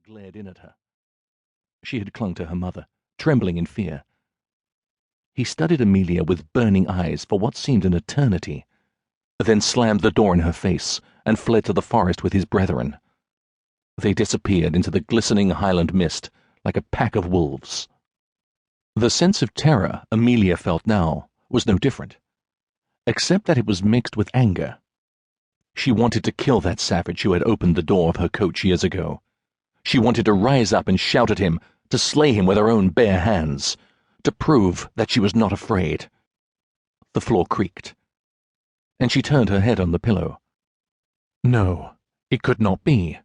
glared in at her. She had clung to her mother, trembling in fear. He studied Amelia with burning eyes for what seemed an eternity, then slammed the door in her face and fled to the forest with his brethren. They disappeared into the glistening Highland mist like a pack of wolves. The sense of terror Amelia felt now was no different, except that it was mixed with anger. She wanted to kill that savage who had opened the door of her coach years ago. She wanted to rise up and shout at him, to slay him with her own bare hands, to prove that she was not afraid. The floor creaked, and she turned her head on the pillow. No, it could not be.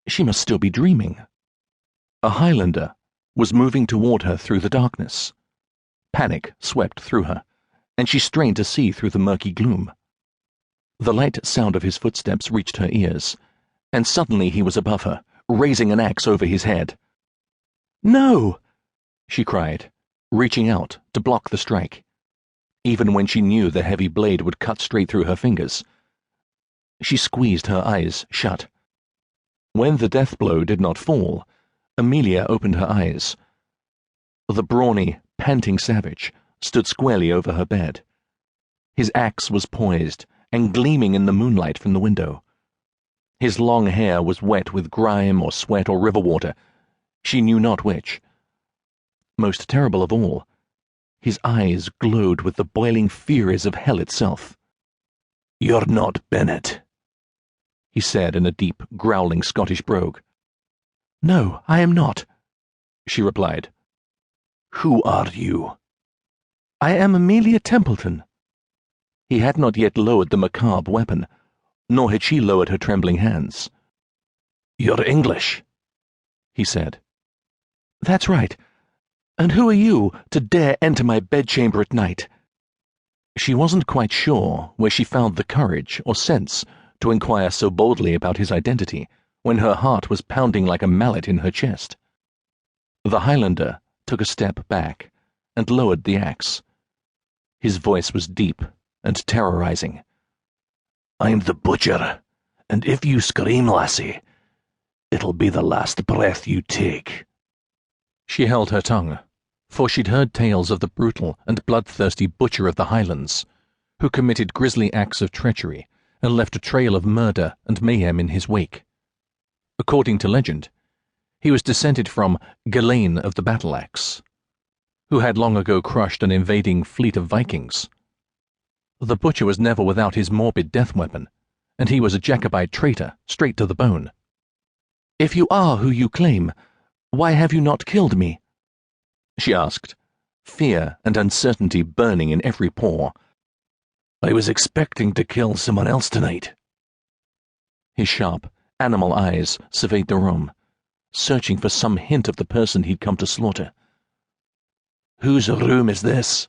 She must still be dreaming. A Highlander was moving toward her through the darkness. Panic swept through her, and she strained to see through the murky gloom. The light sound of his footsteps reached her ears, and suddenly he was above her, raising an axe over his head. "No!" she cried, reaching out to block the strike, even when she knew the heavy blade would cut straight through her fingers. She squeezed her eyes shut. When the death blow did not fall, Amelia opened her eyes. The brawny, panting savage stood squarely over her bed. His axe was poised and gleaming in the moonlight from the window. His long hair was wet with grime or sweat or river water, she knew not which. Most terrible of all, his eyes glowed with the boiling furies of hell itself. "You're not Bennett," he said in a deep, growling Scottish brogue. "No, I am not," she replied. "Who are you?" "I am Amelia Templeton." He had not yet lowered the macabre weapon, nor had she lowered her trembling hands. "You're English," he said. "That's right. And who are you to dare enter my bedchamber at night?" She wasn't quite sure where she found the courage or sense to inquire so boldly about his identity when her heart was pounding like a mallet in her chest. The Highlander took a step back and lowered the axe. His voice was deep and terrorizing. "I'm the butcher, and if you scream, lassie, it'll be the last breath you take." She held her tongue, for she'd heard tales of the brutal and bloodthirsty butcher of the Highlands, who committed grisly acts of treachery and left a trail of murder and mayhem in his wake. According to legend, he was descended from Gawain of the battle-axe, who had long ago crushed an invading fleet of Vikings. The butcher was never without his morbid death weapon, and he was a Jacobite traitor, straight to the bone. "If you are who you claim, why have you not killed me?" she asked, fear and uncertainty burning in every pore. "I was expecting to kill someone else tonight." His sharp, animal eyes surveyed the room, searching for some hint of the person he'd come to slaughter. "Whose room is this?"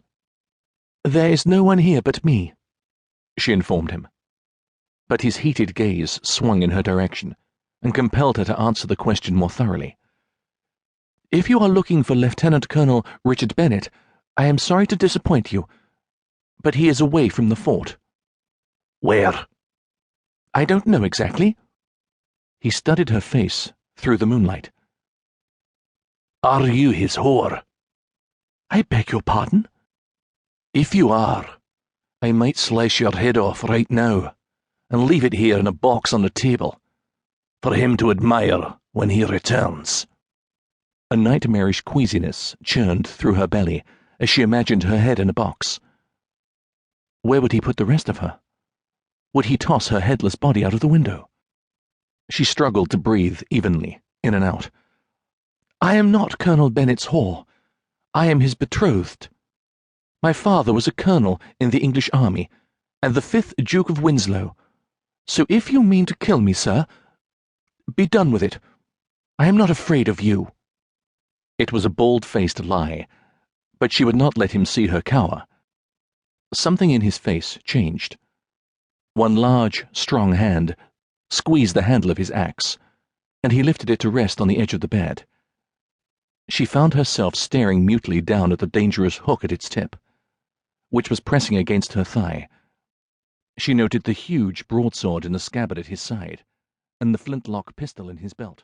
"There is no one here but me," she informed him. But his heated gaze swung in her direction and compelled her to answer the question more thoroughly. "If you are looking for Lieutenant Colonel Richard Bennett, I am sorry to disappoint you, but he is away from the fort." "Where?" "I don't know exactly." He studied her face through the moonlight. "Are you his whore?" "I beg your pardon?" "If you are, I might slice your head off right now and leave it here in a box on the table for him to admire when he returns." A nightmarish queasiness churned through her belly as she imagined her head in a box. Where would he put the rest of her? Would he toss her headless body out of the window? She struggled to breathe evenly, in and out. "I am not Colonel Bennett's whore. I am his betrothed. My father was a colonel in the English army, and the 5th Duke of Winslow. So if you mean to kill me, sir, be done with it. I am not afraid of you." It was a bald-faced lie, but she would not let him see her cower. Something in his face changed. One large, strong hand squeezed the handle of his axe, and he lifted it to rest on the edge of the bed. She found herself staring mutely down at the dangerous hook at its tip, which was pressing against her thigh. She noted the huge broadsword in the scabbard at his side, and the flintlock pistol in his belt.